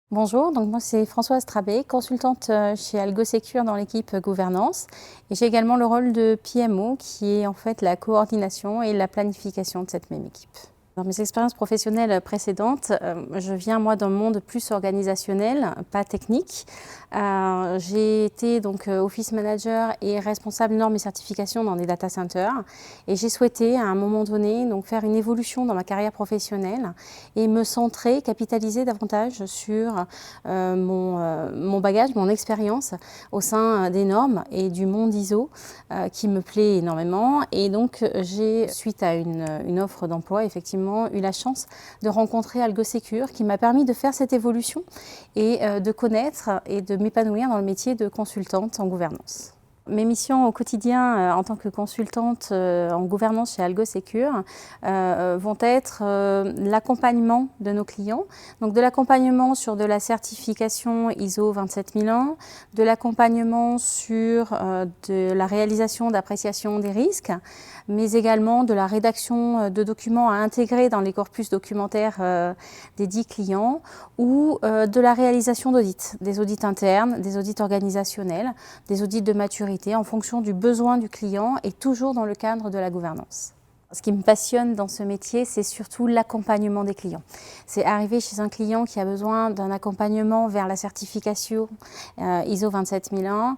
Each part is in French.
Bonjour, donc moi c'est Françoise Trabé, consultante chez AlgoSecure dans l'équipe gouvernance, et j'ai également le rôle de PMO qui est en fait la coordination et la planification de cette même équipe. Dans mes expériences professionnelles précédentes, je viens moi d'un monde plus organisationnel, pas technique. J'ai été donc office manager et responsable normes et certifications dans des data centers, et j'ai souhaité à un moment donné donc faire une évolution dans ma carrière professionnelle et me centrer, capitaliser davantage sur mon bagage, mon expérience au sein des normes et du monde ISO qui me plaît énormément. Et donc j'ai, suite à une offre d'emploi, effectivement eu la chance de rencontrer AlgoSecure qui m'a permis de faire cette évolution et de connaître et de m'épanouir dans le métier de consultante en gouvernance. Mes missions au quotidien en tant que consultante en gouvernance chez AlgoSecure vont être l'accompagnement de nos clients, donc de l'accompagnement sur de la certification ISO 27001, de l'accompagnement sur de la réalisation d'appréciation des risques, mais également de la rédaction de documents à intégrer dans les corpus documentaires des 10 clients ou de la réalisation d'audits, des audits internes, des audits organisationnels, des audits de maturité en fonction du besoin du client et toujours dans le cadre de la gouvernance. Ce qui me passionne dans ce métier, c'est surtout l'accompagnement des clients. C'est arriver chez un client qui a besoin d'un accompagnement vers la certification ISO 27001,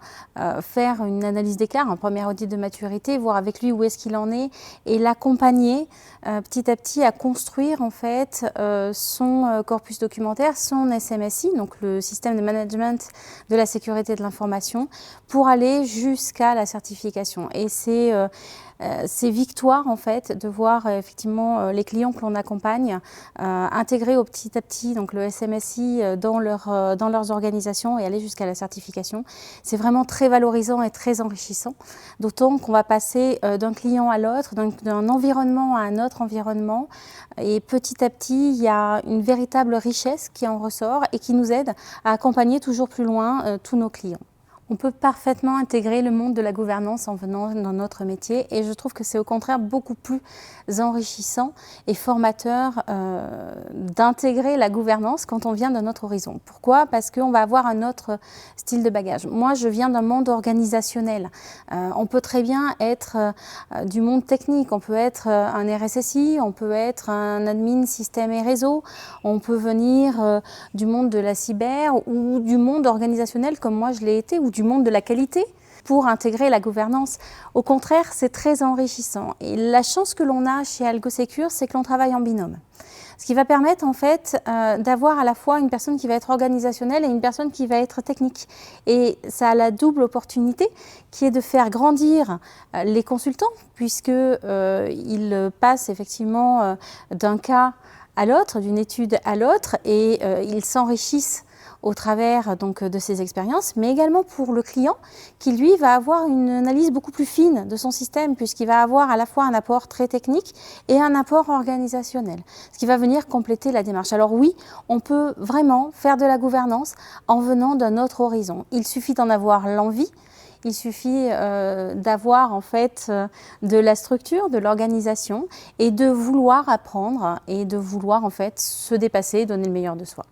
faire une analyse d'écart, un premier audit de maturité, voir avec lui où est-ce qu'il en est et l'accompagner petit à petit à construire en fait son corpus documentaire, son SMSI, donc le système de management de la sécurité de l'information, pour aller jusqu'à la certification. Et c'est victoire en fait de voir effectivement les clients que l'on accompagne intégrer petit à petit donc le SMSI dans leurs organisations et aller jusqu'à la certification. C'est vraiment très valorisant et très enrichissant, d'autant qu'on va passer d'un client à l'autre, d'un environnement à un autre environnement, et petit à petit il y a une véritable richesse qui en ressort et qui nous aide à accompagner toujours plus loin tous nos clients. On peut parfaitement intégrer le monde de la gouvernance en venant dans notre métier et je trouve que c'est au contraire beaucoup plus enrichissant et formateur d'intégrer la gouvernance quand on vient d'un autre horizon. Pourquoi? Parce qu'on va avoir un autre style de bagage. Moi, je viens d'un monde organisationnel. On peut très bien être du monde technique, on peut être un RSSI, on peut être un admin système et réseau, on peut venir du monde de la cyber ou du monde organisationnel comme moi je l'ai été, ou du monde de la qualité pour intégrer la gouvernance. Au contraire, c'est très enrichissant. Et la chance que l'on a chez AlgoSecure, c'est que l'on travaille en binôme. Ce qui va permettre en fait d'avoir à la fois une personne qui va être organisationnelle et une personne qui va être technique. Et ça a la double opportunité qui est de faire grandir les consultants puisqu'ils passent effectivement d'un cas à l'autre, d'une étude à l'autre, et ils s'enrichissent au travers donc de ces expériences, mais également pour le client qui lui va avoir une analyse beaucoup plus fine de son système puisqu'il va avoir à la fois un apport très technique et un apport organisationnel, ce qui va venir compléter la démarche. Alors oui, on peut vraiment faire de la gouvernance en venant d'un autre horizon. Il suffit d'en avoir l'envie. Il suffit d'avoir en fait de la structure, de l'organisation et de vouloir apprendre et de vouloir en fait se dépasser et donner le meilleur de soi.